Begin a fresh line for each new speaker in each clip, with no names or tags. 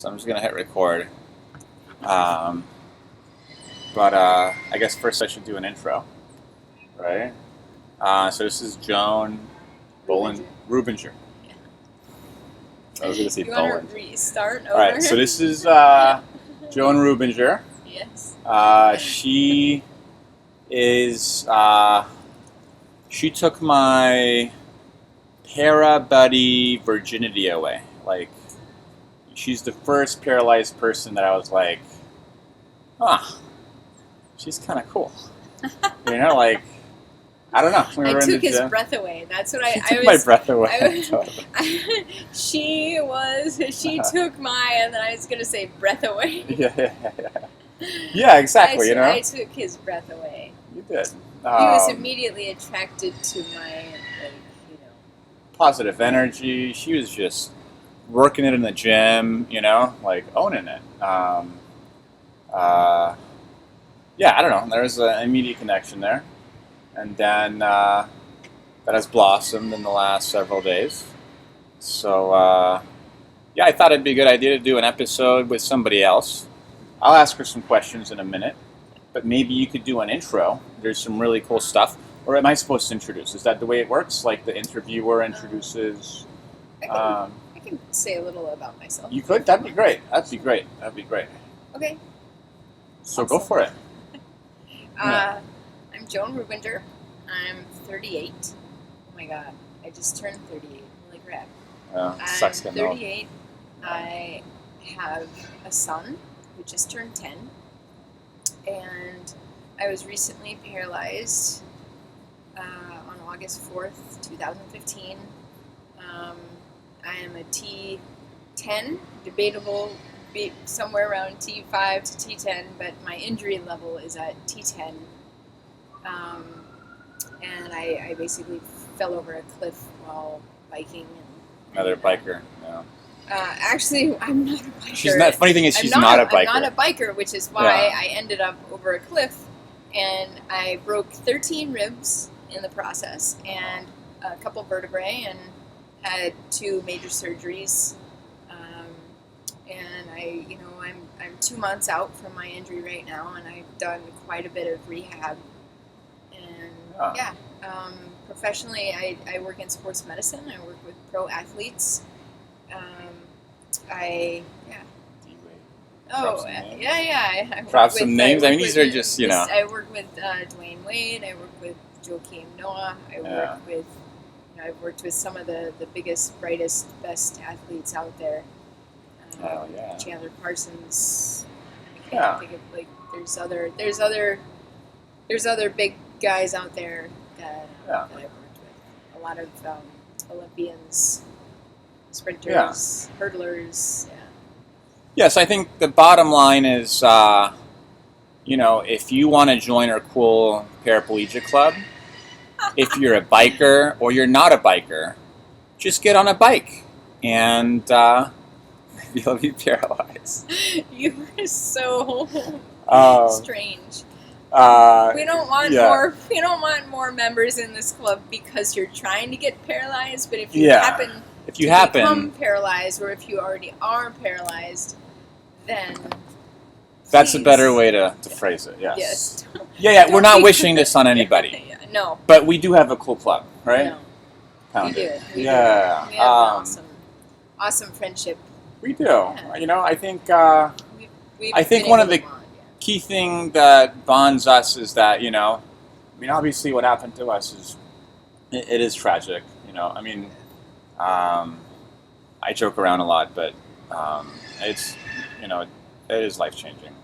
So I'm just going to hit record. Um, but I guess first I should do an intro, right? So this is Joan Rubinger.
Yeah.
I was going to say
You
Boland.
want to restart over?
All right, so this is Joan Rubinger.
Yes.
She is, she took my para buddy virginity away. Like, she's the first paralyzed person that I was like, she's kind of cool. You know, like, I don't know.
I took his breath away. That's what
She
I
took
was.
my breath away.
She took my, and then I was gonna say breath away.
Yeah, exactly. You know,
I took his breath away.
You did.
He was immediately attracted to my,
positive energy. She was just working it in the gym. You know, like owning it. Yeah, I don't know. There was an immediate connection there. And then that has blossomed in the last several days. So, yeah, I thought it'd be a good idea to do an episode with somebody else. I'll ask her some questions in a minute, but maybe you could do an intro. There's some really cool stuff. Or am I supposed to introduce? Is that the way it works? Like the interviewer introduces...
I can say a little about myself.
You could? That'd be great. That'd be great.
Okay.
So awesome. Go for it.
I'm Joan Rubinger. I'm 38. Oh my god, I just turned 38. Holy crap.
Sucks
I'm 38. I have a son who just turned 10. And I was recently paralyzed on August 4th, 2015. I am a T10, debatable, somewhere around T5 to T10, but my injury level is at T10. And I basically fell over a cliff while biking.
Another biker, no.
Actually, I'm not a biker.
She's not. Funny thing is, she's not a biker.
I'm not a biker, which is why I ended up over a cliff, and I broke 13 ribs in the process, and a couple vertebrae, and had 2 major surgeries. And I'm 2 months out from my injury right now, and I've done quite a bit of rehab. And professionally, I work in sports medicine. I work with pro athletes.
Drop some names. I mean, these are just,
I work with Dwayne Wade. I work with Joakim Noah. I've worked with some of the biggest, brightest, best athletes out there. Chandler Parsons. I can't think of, there's other big guys out there that I've worked with. A lot of Olympians, sprinters, hurdlers.
Yes, I think the bottom line is, if you want to join our cool paraplegic club, if you're a biker or you're not a biker, just get on a bike and you'll be paralyzed.
You are so strange. We don't want more. We don't want more members in this club because you're trying to get paralyzed. But if you happen to become paralyzed, or if you already are paralyzed, then
that's a better way to phrase it. Yes. Yeah. We're not wishing this on anybody.
No.
But we do have a cool club, right?
No. We do. We
have
an awesome friendship.
We do. Yeah. I think. I think one of the key thing that bonds us is that obviously what happened to us is it is tragic. I mean, I joke around a lot, but it's it is life changing.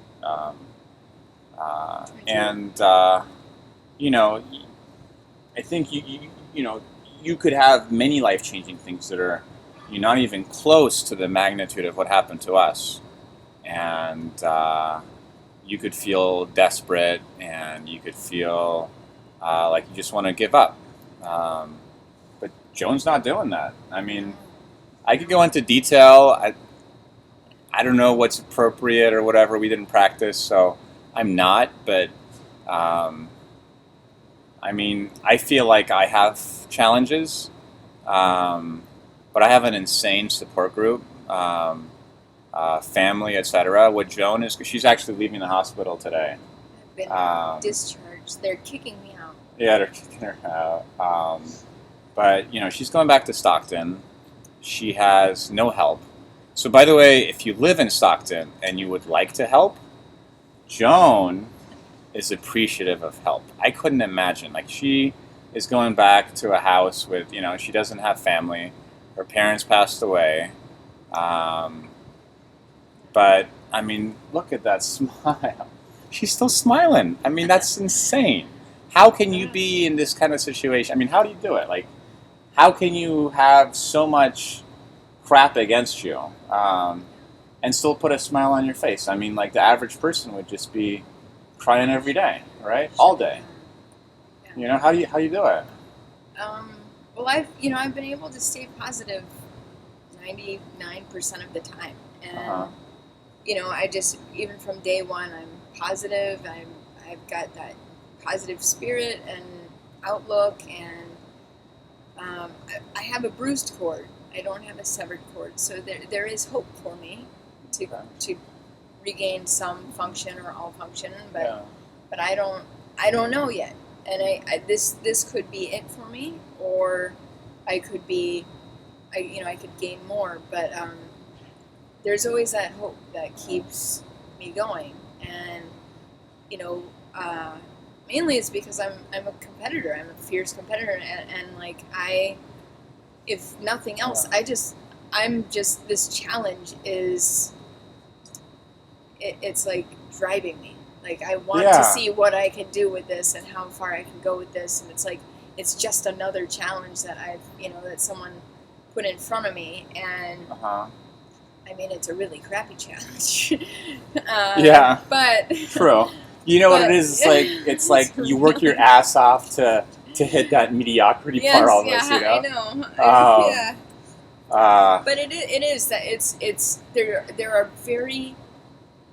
I think you could have many life changing things that are not even close to the magnitude of what happened to us, and you could feel desperate, and you could feel like you just want to give up. But Joan's not doing that. I mean, I could go into detail. I don't know what's appropriate or whatever. We didn't practice, so I'm not. But I mean, I feel like I have challenges, but I have an insane support group. family, etc. What Joan is, she's actually leaving the hospital today.
I've been discharged. They're kicking me out.
Yeah, they're kicking her out. But she's going back to Stockton. She has no help. So, by the way, if you live in Stockton and you would like to help, Joan is appreciative of help. I couldn't imagine. Like, she is going back to a house with, she doesn't have family. Her parents passed away. But, I mean, look at that smile. She's still smiling. I mean, that's insane. How can you be in this kind of situation? I mean, how do you do it? Like, how can you have so much crap against you and still put a smile on your face? I mean, like, the average person would just be crying every day, right? All day.
Yeah.
How do you do it?
Well, I've been able to stay positive 99% of the time, and I just, even from day one, I'm positive. I've got that positive spirit and outlook, and I have a bruised cord. I don't have a severed cord, so there is hope for me to regain some function or all function, but I don't know yet. And this could be it for me, or I could gain more, but there's always that hope that keeps me going. And mainly it's because I'm a competitor. I'm a fierce competitor, and like, if nothing else, this challenge is it's like driving me. Like, I want to see what I can do with this and how far I can go with this, and it's like, it's just another challenge that that someone put in front of me, and I mean, it's a really crappy challenge. But
true. You know what it is? It's like you work your ass off to hit that mediocrity part almost.
I know. But it is that it's there are very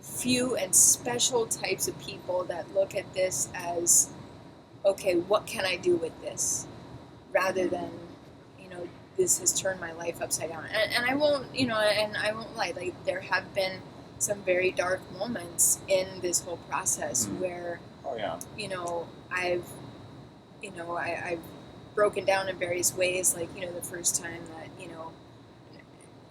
few and special types of people that look at this as, okay, what can I do with this, rather than, this has turned my life upside down. And I won't, and I won't lie, like, there have been some very dark moments in this whole process where, I've broken down in various ways. Like, the first time that,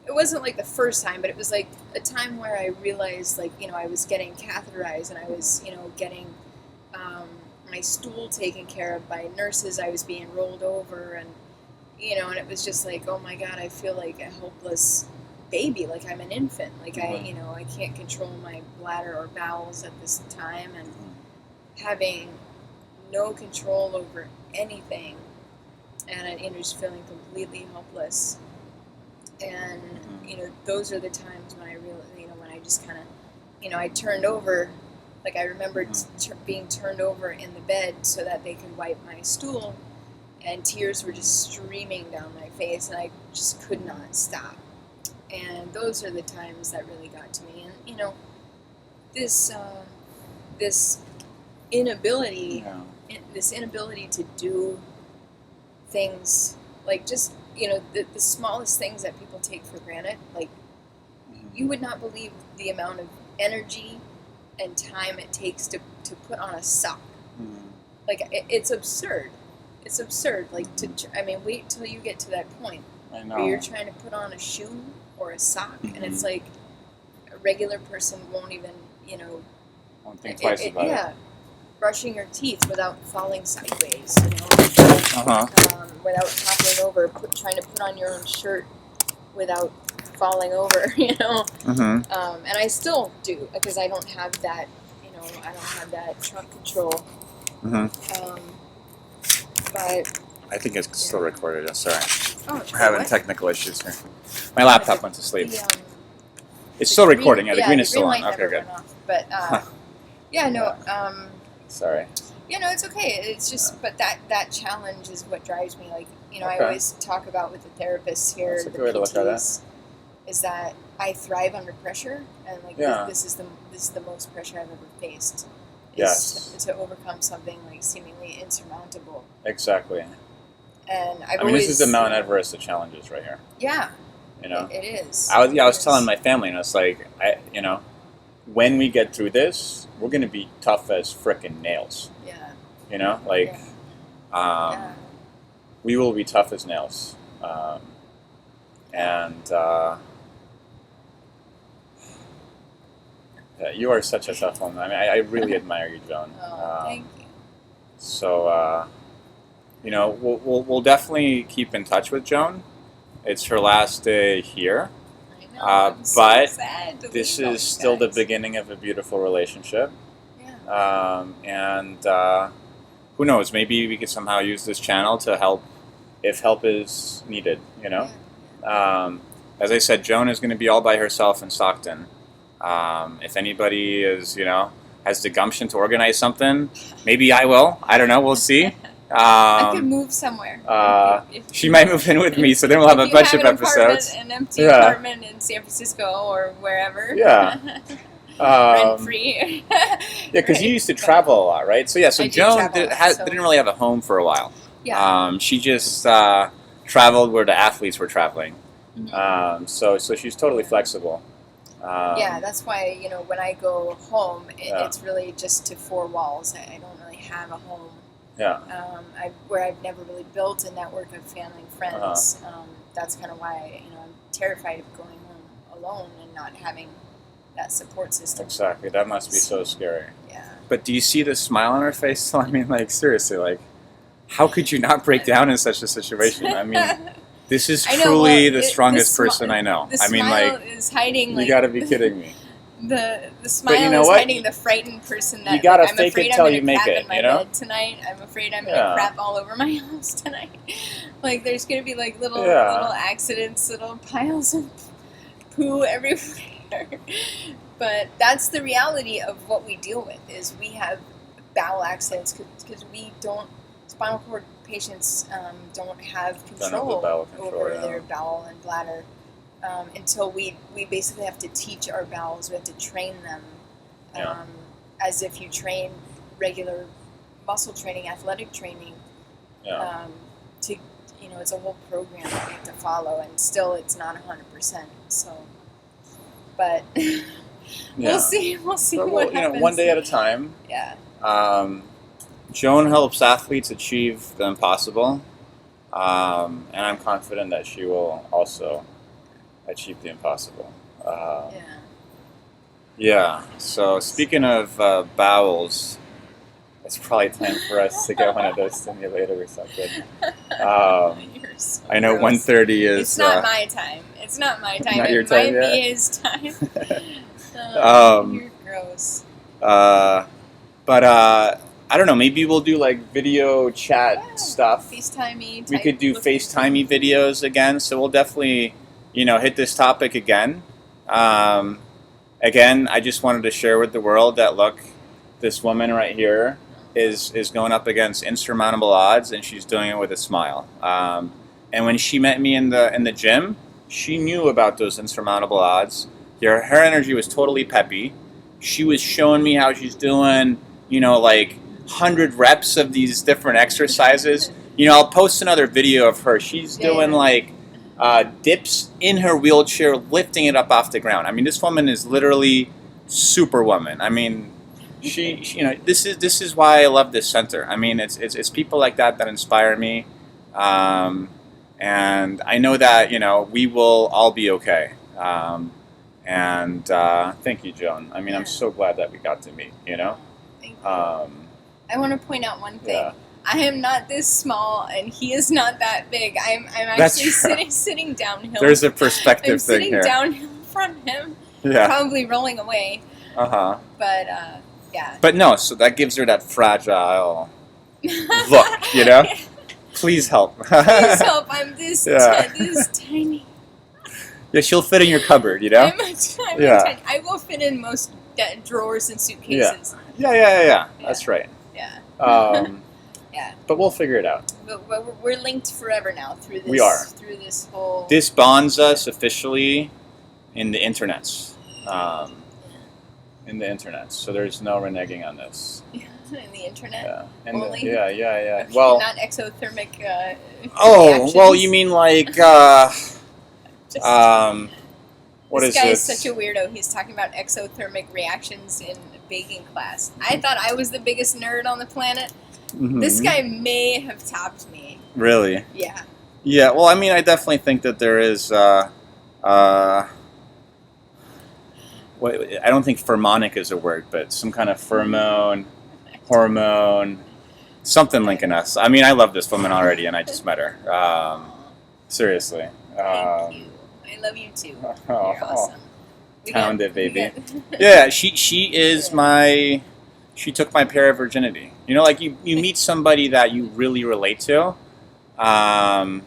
it wasn't like the first time, but it was like a time where I realized, like, I was getting catheterized, and I was, getting my stool taken care of by nurses. I was being rolled over, and and it was just like, oh my God, I feel like a helpless baby, like I'm an infant, like I can't control my bladder or bowels at this time, and having no control over anything, and just feeling completely helpless. And those are the times when I really, when I just kind of, I turned over. Like, I remember being turned over in the bed so that they could wipe my stool, and tears were just streaming down my face, and I just could not stop. And those are the times that really got to me. And this inability to do things, like, just the smallest things that people take for granted. Like, you would not believe the amount of energy and time it takes to put on a sock. Like, it's absurd. It's absurd. Like, wait till you get to that point where you're trying to put on a shoe or a sock, and it's like, a regular person won't even,
won't think twice about it.
Yeah, brushing your teeth without falling sideways, without toppling over, trying to put on your own shirt without falling over, And I still do, because I don't have that, I don't have that trunk control. But
I think it's still recorded. I'm sorry.
Oh,
we're having technical issues here. My laptop went to sleep. It's still recording. The green is still on. Okay, good.
But
sorry.
It's okay. It's just, but that challenge is what drives me. Like, I always talk about with the therapists here, the PTs, is that I thrive under pressure, and like this is the most pressure I've ever faced. To overcome something like seemingly insurmountable.
Exactly.
And
this is the Mount Everest of challenges right here.
Yeah.
You know,
it is.
I was telling my family, and I was like, when we get through this, we're gonna be tough as frickin' nails.
Yeah.
You know, like, we will be tough as nails, and you are such a tough woman. I mean, I really admire you, Joan.
Thank you.
So, we'll definitely keep in touch with Joan. It's her last day here.
I know, I'm so sad to
this
leave
is still the beginning of a beautiful relationship.
Yeah.
And who knows? Maybe we could somehow use this channel to help, if help is needed. You know.
Yeah.
As I said, Joan is going to be all by herself in Stockton. If anybody has the gumption to organize something, maybe I will. I don't know. We'll see.
I could move somewhere.
She might move in with me, so then we'll have a bunch of episodes.
An empty apartment in San Francisco or wherever.
Yeah.
Rent free.
Yeah, because you used to travel a lot, right? So yeah, so Joan didn't really have a home for a while.
Yeah.
She just traveled where the athletes were traveling.
Mm-hmm.
So she's totally flexible.
Yeah, that's why when I go home, it's really just to four walls. I don't really have a home.
Yeah.
Where I've never really built a network of family and friends. That's kind of why I'm terrified of going home alone and not having that support system.
Exactly. That must be so scary.
Yeah.
But do you see the smile on her face? I mean, like, seriously, like, how could you not break down in such a situation? I mean, this is truly the strongest person I know.
The smile is hiding.
You got to be kidding me.
The smile is hiding the frightened person that
you gotta
I'm
fake
afraid
it till
I'm
you
gonna
make
crap
it.
in my
You know.
bed tonight. I'm afraid I'm gonna crap all over my house tonight. Like there's gonna be like little accidents, little piles of poo everywhere. But that's the reality of what we deal with. Is we have bowel accidents because we don't. Spinal cord patients don't have control over their bowel and bladder. Until we basically have to teach our bowels, we have to train them as if you train regular muscle training, athletic training. It's a whole program that we have to follow, and still it's not 100%. So, but we'll see. We'll see what happens.
One day at a time.
Yeah.
Joan helps athletes achieve the impossible, and I'm confident that she will also achieve the impossible. So speaking of bowels, it's probably time for us to get one of those stimulators or something. I know 1:30 is.
It's not my time. It's not my time.
Not your
it
time
might
yet?
be his time. You're gross.
But I don't know. Maybe we'll do like video chat stuff.
FaceTime-y.
We could do FaceTime-y videos again. So we'll definitely, hit this topic again. Again, I just wanted to share with the world that look, this woman right here is going up against insurmountable odds, and she's doing it with a smile. And when she met me in the gym, she knew about those insurmountable odds. Her energy was totally peppy. She was showing me how she's doing, like 100 reps of these different exercises. I'll post another video of her. She's doing like dips in her wheelchair, lifting it up off the ground. I mean, this woman is literally superwoman. I mean, she this is why I love this center. I mean, it's people like that inspire me, and I know that we will all be okay. And thank you, Joan. I mean, I'm so glad that we got to meet.
Thank you. I want to point out one thing.
Yeah.
I am not this small, and he is not that big. I'm actually sitting downhill.
There's a perspective thing here.
I'm sitting downhill from him, probably rolling away.
But
yeah.
But no, so that gives her that fragile look, Please help.
Please help. I'm this tiny.
Yeah, she'll fit in your cupboard,
I'm tiny. I will fit in most drawers and suitcases.
Yeah. That's right.
Yeah.
Yeah. But we'll figure it out.
But we're linked forever now through this.
We are.
Through this whole.
This bonds us officially in the internets. In the internet. So there's no reneging on this.
In the internet?
Yeah.
Only?
Yeah.
Okay,
well,
not exothermic
well, you mean like What
this
is
guy
it?
is such a weirdo. He's talking about exothermic reactions in baking class. I thought I was the biggest nerd on the planet.
Mm-hmm.
This guy may have topped me.
Really?
Yeah.
Yeah. Well, I mean, I definitely think that there is. I don't think pheromonic is a word, but some kind of pheromone, hormone, something linking us. I mean, I love this woman already, and I just met her. Seriously.
Thank you. I love you too. You're awesome.
Pound it, baby. Yeah, she is my. She took my para-virginity. You know, like you meet somebody that you really relate to, and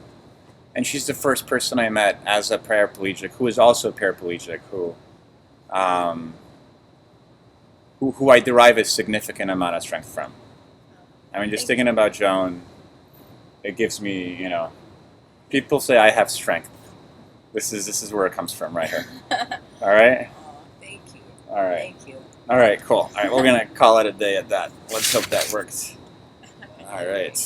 she's the first person I met as a paraplegic who is also paraplegic who I derive a significant amount of strength from. I mean, just thinking about Joan, it gives me, you know, people say I have strength. This is where it comes from right here. All right?
Oh, thank you.
All right.
Thank you.
All right, cool. All right, we're going to call it a day at that. Let's hope that works. All right.